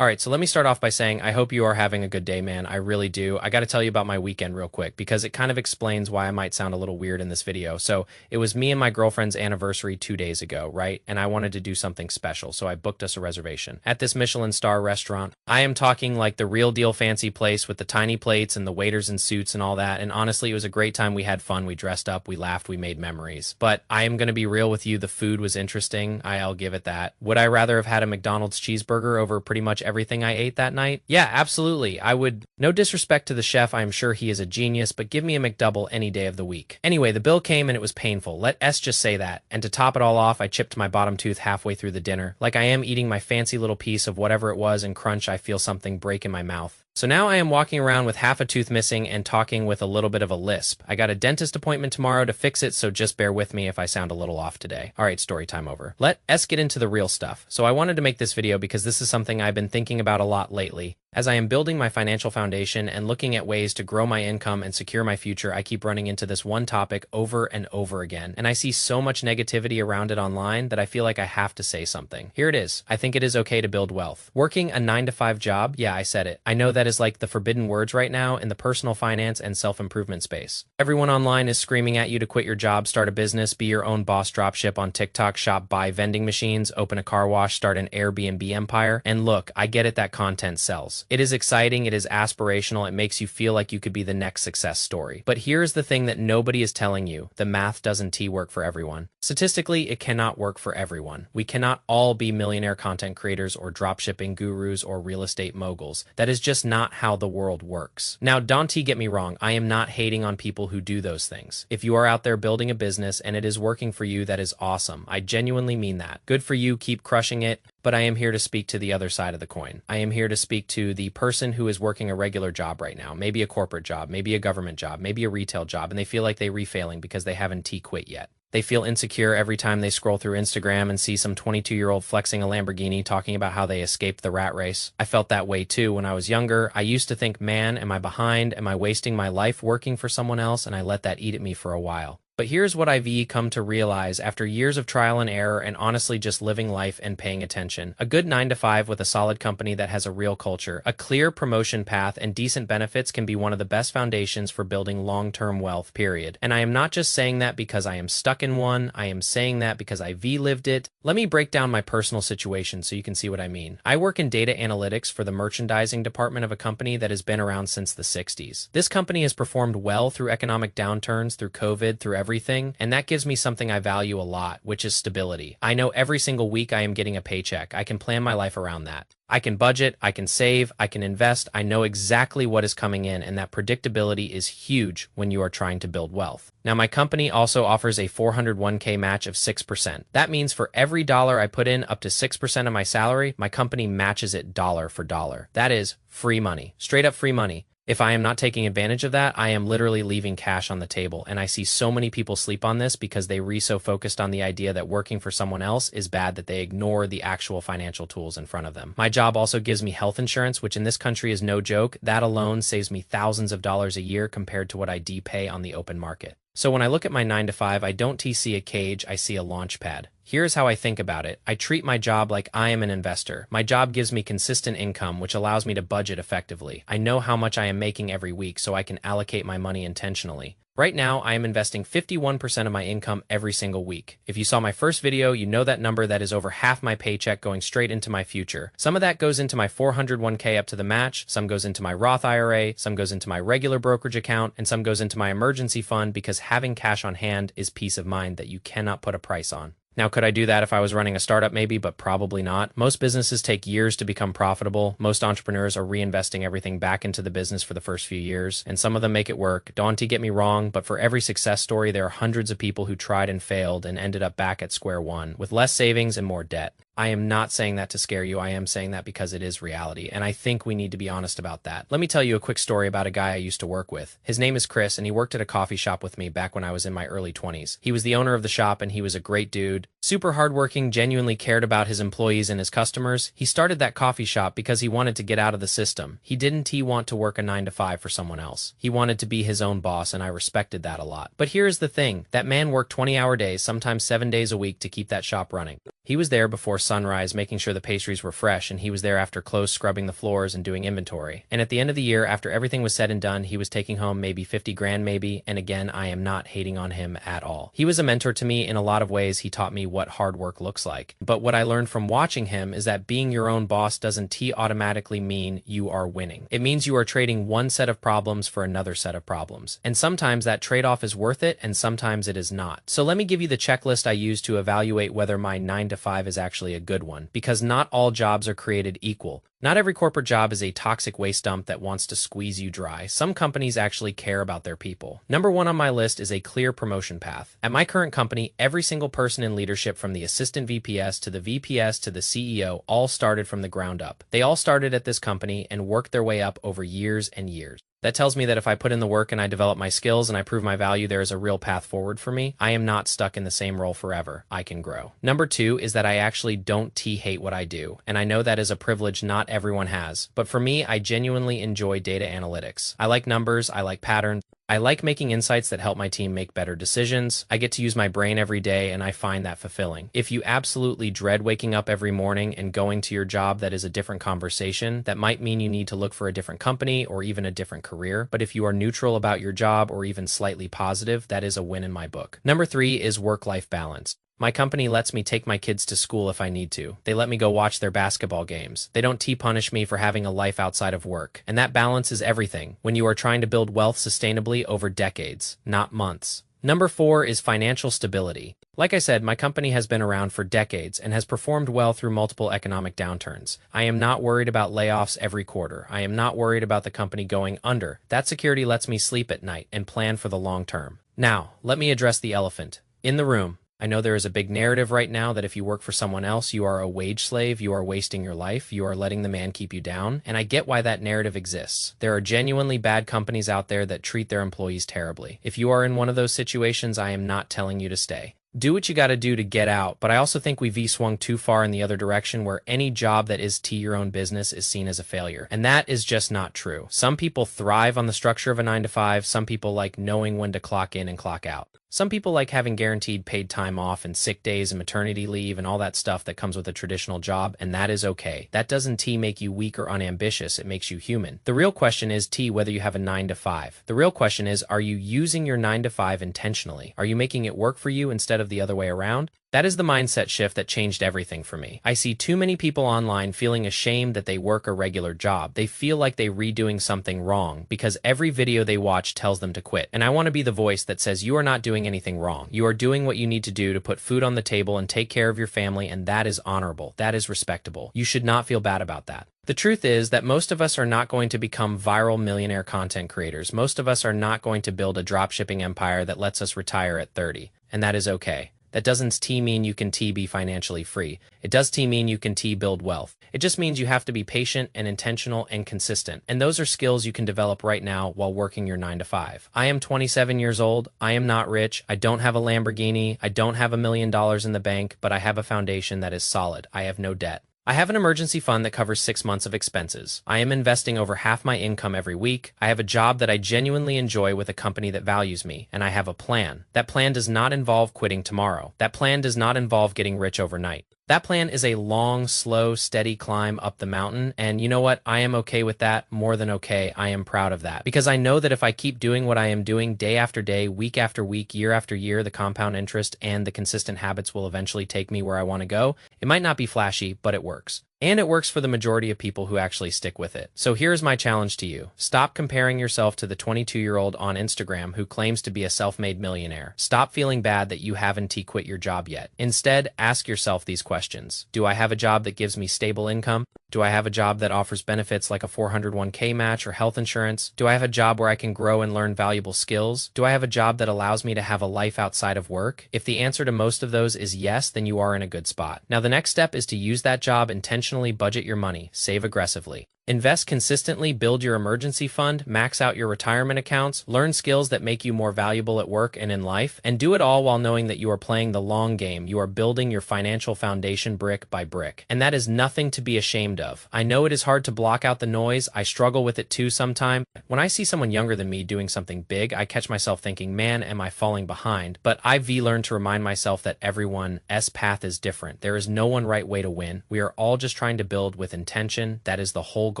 All right, so let me start off by saying I hope you are having a good day, man. I really do. I got to tell you about my weekend real quick because it kind of explains why I might sound a little weird in this video. So it was me and my girlfriend's anniversary 2 days ago, right? And I wanted to do something special, so I booked us a reservation at this Michelin star restaurant. I am talking like the real deal fancy place with the tiny plates and the waiters in suits and all that. And honestly, it was a great time. We had fun. We dressed up. We laughed. We made memories. But I am going to be real with you. The food was interesting. I'll give it that. Would I rather have had a McDonald's cheeseburger over pretty much everything I ate that night? Yeah, absolutely. I would. No disrespect to the chef, I'm sure he is a genius, but give me a McDouble any day of the week. Anyway, the bill came and it was painful. Let S just say that. And to top it all off, I chipped my bottom tooth halfway through the dinner. Like I am eating my fancy little piece of whatever it was, and crunch, I feel something break in my mouth. So now I am walking around with half a tooth missing and talking with a little bit of a lisp. I got a dentist appointment tomorrow to fix it, so just bear with me if I sound a little off today. All right, story time over. Let S get into the real stuff. So I wanted to make this video because this is something I've been thinking about a lot lately. As I am building my financial foundation and looking at ways to grow my income and secure my future, I keep running into this one topic over and over again. And I see so much negativity around it online that I feel like I have to say something. Here it is. I think it is okay to build wealth. Working a 9-to-5 job? Yeah, I said it. I know that is like the forbidden words right now in the personal finance and self-improvement space. Everyone online is screaming at you to quit your job, start a business, be your own boss, drop ship on TikTok, shop, buy vending machines, open a car wash, start an Airbnb empire. And look, I get it that content sells. It is exciting, it is aspirational, it makes you feel like you could be the next success story. But here's the thing that nobody is telling you. The math doesn't work for everyone. Statistically, it cannot work for everyone. We cannot all be millionaire content creators or dropshipping gurus or real estate moguls. That is just not how the world works. Now, don't get me wrong, I am not hating on people who do those things. If you are out there building a business and it is working for you, that is awesome. I genuinely mean that. Good for you, keep crushing it. But I am here to speak to the other side of the coin. I am here to speak to the person who is working a regular job right now, maybe a corporate job, maybe a government job, maybe a retail job, and they feel like they're refailing because they haven't quit yet. They feel insecure every time they scroll through Instagram and see some 22-year-old flexing a Lamborghini talking about how they escaped the rat race. I felt that way too when I was younger. I used to think, man, am I behind? Am I wasting my life working for someone else? And I let that eat at me for a while. But here's what I've come to realize after years of trial and error and honestly just living life and paying attention. A good 9-to-5 with a solid company that has a real culture, a clear promotion path, and decent benefits can be one of the best foundations for building long-term wealth, period. And I am not just saying that because I am stuck in one, I am saying that because I've lived it. Let me break down my personal situation so you can see what I mean. I work in data analytics for the merchandising department of a company that has been around since the 60s. This company has performed well through economic downturns, through COVID, through everything, and that gives me something I value a lot, which is stability. I know every single week I am getting a paycheck. I can plan my life around that. I can budget, I can save, I can invest. I know exactly what is coming in, and that predictability is huge when you are trying to build wealth. Now, my company also offers a 401k match of 6%. That means for every dollar I put in up to 6% of my salary, my company matches it dollar for dollar. That is free money, straight up free money. If I am not taking advantage of that, I am literally leaving cash on the table. And I see so many people sleep on this because they so focused on the idea that working for someone else is bad that they ignore the actual financial tools in front of them. My job also gives me health insurance, which in this country is no joke. That alone saves me thousands of dollars a year compared to what I pay on the open market. So when I look at my 9-to-5, I don't see a cage, I see a launch pad. Here's how I think about it. I treat my job like I am an investor. My job gives me consistent income, which allows me to budget effectively. I know how much I am making every week, so I can allocate my money intentionally. Right now, I am investing 51% of my income every single week. If you saw my first video, you know that number. That is over half my paycheck going straight into my future. Some of that goes into my 401k up to the match, some goes into my Roth IRA, some goes into my regular brokerage account, and some goes into my emergency fund because having cash on hand is peace of mind that you cannot put a price on. Now, could I do that if I was running a startup? Maybe, but probably not. Most businesses take years to become profitable. Most entrepreneurs are reinvesting everything back into the business for the first few years, and some of them make it work. Don't get me wrong, but for every success story, there are hundreds of people who tried and failed and ended up back at square one with less savings and more debt. I am not saying that to scare you. I am saying that because it is reality, and I think we need to be honest about that. Let me tell you a quick story about a guy I used to work with. His name is Chris, and he worked at a coffee shop with me back when I was in my early 20s. He was the owner of the shop, and he was a great dude. Super hardworking, genuinely cared about his employees and his customers. He started that coffee shop because he wanted to get out of the system. He didn't want to work a 9-to-5 for someone else. He wanted to be his own boss, and I respected that a lot. But here's the thing. That man worked 20-hour days, sometimes 7 days a week to keep that shop running. He was there before sunrise, making sure the pastries were fresh, and he was there after close, scrubbing the floors and doing inventory. And at the end of the year, after everything was said and done, he was taking home maybe 50 grand maybe, and again, I am not hating on him at all. He was a mentor to me in a lot of ways. He taught me what hard work looks like. But what I learned from watching him is that being your own boss doesn't automatically mean you are winning. It means you are trading one set of problems for another set of problems. And sometimes that trade-off is worth it, and sometimes it is not. So let me give you the checklist I use to evaluate whether my 9 to 5 is actually a good one, because not all jobs are created equal. Not every corporate job is a toxic waste dump that wants to squeeze you dry. Some companies actually care about their people. Number 1 on my list is a clear promotion path. At my current company, every single person in leadership, from the assistant VPS to the VPS to the CEO, all started from the ground up. They all started at this company and worked their way up over years and years. That tells me that if I put in the work and I develop my skills and I prove my value, there is a real path forward for me. I am not stuck in the same role forever. I can grow. Number 2 is that I actually don't hate what I do. And I know that is a privilege not everyone has. But for me, I genuinely enjoy data analytics. I like numbers. I like patterns. I like making insights that help my team make better decisions. I get to use my brain every day, and I find that fulfilling. If you absolutely dread waking up every morning and going to your job that is a different conversation, that might mean you need to look for a different company or even a different career. But if you are neutral about your job or even slightly positive, that is a win in my book. Number 3 is work-life balance. My company lets me take my kids to school if I need to. They let me go watch their basketball games. They don't punish me for having a life outside of work. And that balance is everything when you are trying to build wealth sustainably over decades, not months. Number 4 is financial stability. Like I said, my company has been around for decades and has performed well through multiple economic downturns. I am not worried about layoffs every quarter. I am not worried about the company going under. That security lets me sleep at night and plan for the long term. Now, let me address the elephant in the room. I know there is a big narrative right now that if you work for someone else, you are a wage slave, you are wasting your life, you are letting the man keep you down, and I get why that narrative exists. There are genuinely bad companies out there that treat their employees terribly. If you are in one of those situations, I am not telling you to stay. Do what you got to do to get out, but I also think we V-swung too far in the other direction, where any job that is your own business is seen as a failure. And that is just not true. Some people thrive on the structure of a 9 to 5. Some people like knowing when to clock in and clock out. Some people like having guaranteed paid time off and sick days and maternity leave and all that stuff that comes with a traditional job, and that is okay. That doesn't make you weak or unambitious, it makes you human. The real question is whether you have a 9 to 5. The real question is, are you using your 9 to 5 intentionally? Are you making it work for you instead of the other way around? That is the mindset shift that changed everything for me. I see too many people online feeling ashamed that they work a regular job. They feel like they're redoing something wrong because every video they watch tells them to quit. And I want to be the voice that says you are not doing anything wrong. You are doing what you need to do to put food on the table and take care of your family, and that is honorable. That is respectable. You should not feel bad about that. The truth is that most of us are not going to become viral millionaire content creators. Most of us are not going to build a dropshipping empire that lets us retire at 30, and that is okay. That doesn't mean you can be financially free. It does mean you can build wealth. It just means you have to be patient and intentional and consistent. And those are skills you can develop right now while working your 9 to 5. I am 27 years old. I am not rich. I don't have a Lamborghini. I don't have $1 million in the bank, but I have a foundation that is solid. I have no debt. I have an emergency fund that covers 6 months of expenses. I am investing over half my income every week. I have a job that I genuinely enjoy with a company that values me, and I have a plan. That plan does not involve quitting tomorrow. That plan does not involve getting rich overnight. That plan is a long, slow, steady climb up the mountain, and you know what? I am okay with that, more than okay. I am proud of that, because I know that if I keep doing what I am doing day after day, week after week, year after year, the compound interest and the consistent habits will eventually take me where I want to go. It might not be flashy, but it works. And it works for the majority of people who actually stick with it. So here's my challenge to you. Stop comparing yourself to the 22-year-old on Instagram who claims to be a self-made millionaire. Stop feeling bad that you haven't quit your job yet. Instead, ask yourself these questions. Do I have a job that gives me stable income? Do I have a job that offers benefits like a 401k match or health insurance? Do I have a job where I can grow and learn valuable skills? Do I have a job that allows me to have a life outside of work? If the answer to most of those is yes, then you are in a good spot. Now, the next step is to use that job intentionally, budget your money, save aggressively. Invest consistently, build your emergency fund, max out your retirement accounts, learn skills that make you more valuable at work and in life, and do it all while knowing that you are playing the long game. You are building your financial foundation brick by brick. And that is nothing to be ashamed of. I know it is hard to block out the noise. I struggle with it too sometimes. When I see someone younger than me doing something big, I catch myself thinking, man, am I falling behind? But I've learned to remind myself that everyone's path is different. There is no one right way to win. We are all just trying to build with intention. That is the whole goal.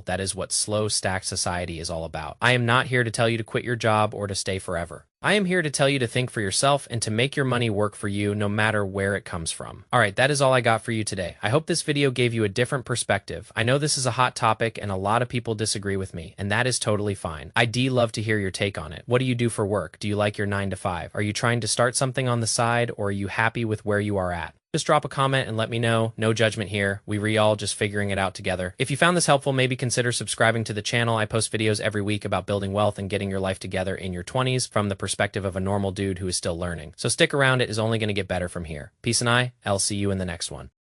That is what slow stack society is all about. I am not here to tell you to quit your job or to stay forever. I am here to tell you to think for yourself and to make your money work for you no matter where it comes from. All right, that is all I got for you today. I hope this video gave you a different perspective. I know this is a hot topic and a lot of people disagree with me, and that is totally fine. I'd love to hear your take on it. What do you do for work? Do you like your 9 to 5? Are you trying to start something on the side, or are you happy with where you are at? Just drop a comment and let me know. No judgment here. We all just figuring it out together. If you found this helpful, maybe consider subscribing to the channel. I post videos every week about building wealth and getting your life together in your 20s from the perspective of a normal dude who is still learning. So stick around. It is only going to get better from here. Peace and I'll see you in the next one.